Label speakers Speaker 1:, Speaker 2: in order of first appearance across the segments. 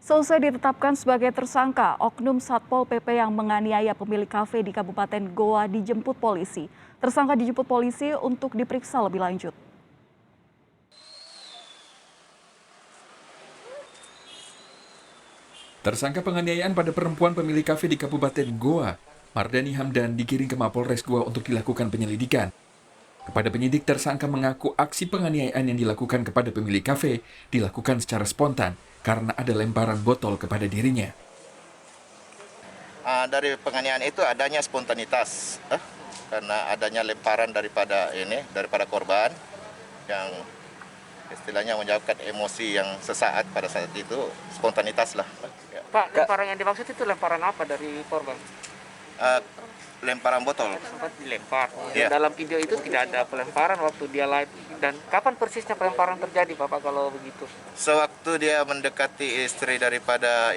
Speaker 1: Selesai ditetapkan sebagai tersangka, oknum Satpol PP yang menganiaya pemilik kafe di Kabupaten Goa dijemput polisi. Tersangka dijemput polisi untuk diperiksa lebih lanjut.
Speaker 2: Tersangka penganiayaan pada perempuan pemilik kafe di Kabupaten Goa, Mardani Hamdan, digiring ke Mapolres Goa untuk dilakukan penyelidikan. Kepada penyidik, tersangka mengaku aksi penganiayaan yang dilakukan kepada pemilik kafe dilakukan secara spontan karena ada lemparan botol kepada dirinya.
Speaker 3: Dari penganiayaan itu adanya spontanitas, karena adanya lemparan daripada korban yang istilahnya menyebabkan emosi yang sesaat pada saat itu, spontanitas lah.
Speaker 4: Pak, lemparan yang dimaksud itu lemparan apa dari korban?
Speaker 3: Lemparan botol.
Speaker 4: Sempat dilempar.
Speaker 3: Ya.
Speaker 4: Dalam video itu tidak ada pelemparan waktu dia live. Dan kapan persisnya pelemparan terjadi, Bapak, kalau begitu?
Speaker 3: Sewaktu dia mendekati istri daripada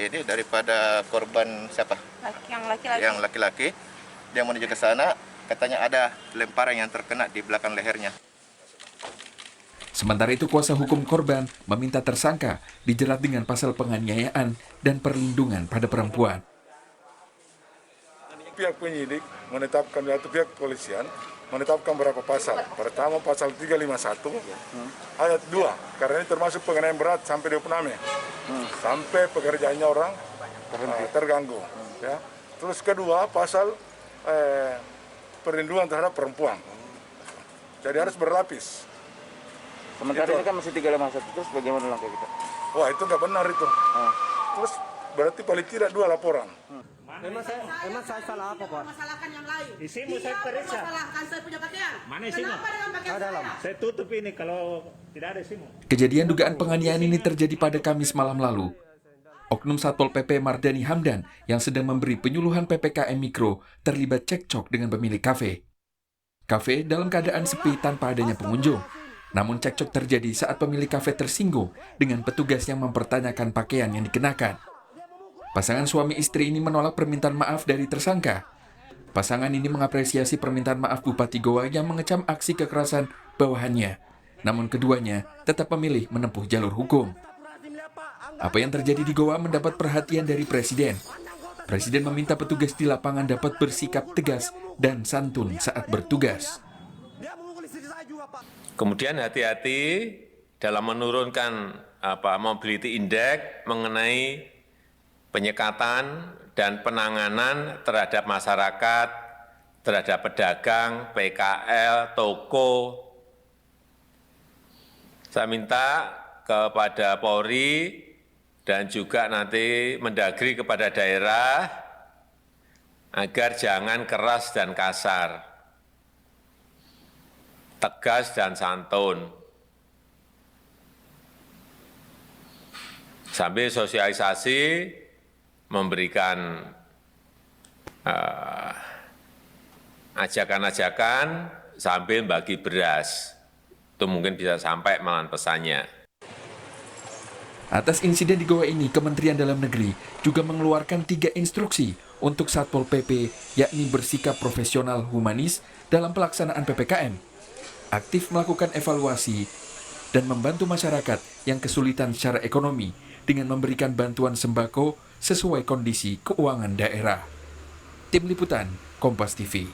Speaker 3: korban siapa? Yang laki-laki, dia menuju ke sana, katanya ada lemparan yang terkena di belakang lehernya.
Speaker 2: Sementara itu, kuasa hukum korban meminta tersangka dijerat dengan pasal penganiayaan dan perlindungan pada perempuan.
Speaker 5: Pihak penyidik menetapkan, atau pihak kepolisian menetapkan beberapa pasal. Pertama pasal 351 ayat 2, karena ini termasuk penganiayaan berat sampai dihukum sampai pekerjaannya orang terganggu. Ya. Terus kedua pasal perlindungan terhadap perempuan. Jadi harus berlapis.
Speaker 4: Sementara ini kan masih 351, terus bagaimana langkah kita?
Speaker 5: Wah, itu nggak benar itu. Terus berarti paling tidak 2 laporan.
Speaker 6: Emang saya salah apa, Pak?
Speaker 7: Masalahkan yang lain.
Speaker 6: Isimu saya periksa.
Speaker 7: Masalahkan saya punya pakaian.
Speaker 6: Mana isimu?
Speaker 7: Kenapa dengan pakaian
Speaker 5: Dalam.
Speaker 7: saya?
Speaker 6: Saya tutup ini kalau tidak ada isimu.
Speaker 2: Kejadian dugaan penganiayaan ini terjadi pada Kamis malam lalu. Oknum Satpol PP Mardani Hamdan yang sedang memberi penyuluhan PPKM Mikro terlibat cekcok dengan pemilik kafe. Kafe dalam keadaan sepi tanpa adanya pengunjung. Namun cekcok terjadi saat pemilik kafe tersinggung dengan petugas yang mempertanyakan pakaian yang dikenakan. Pasangan suami istri ini menolak permintaan maaf dari tersangka. Pasangan ini mengapresiasi permintaan maaf Bupati Goa yang mengecam aksi kekerasan bawahannya. Namun keduanya tetap memilih menempuh jalur hukum. Apa yang terjadi di Goa mendapat perhatian dari Presiden. Presiden meminta petugas di lapangan dapat bersikap tegas dan santun saat bertugas.
Speaker 8: Kemudian hati-hati dalam menurunkan mobility index mengenai penyekatan dan penanganan terhadap masyarakat, terhadap pedagang, PKL, toko. Saya minta kepada Polri dan juga nanti Mendagri kepada daerah agar jangan keras dan kasar, tegas dan santun. Sambil sosialisasi memberikan ajakan-ajakan sambil bagi beras. Itu mungkin bisa sampai malahan pesannya.
Speaker 2: Atas insiden di Goa ini, Kementerian Dalam Negeri juga mengeluarkan 3 instruksi untuk Satpol PP, yakni bersikap profesional humanis dalam pelaksanaan PPKM, aktif melakukan evaluasi, dan membantu masyarakat yang kesulitan secara ekonomi dengan memberikan bantuan sembako sesuai kondisi keuangan daerah. Tim Liputan, Kompas TV.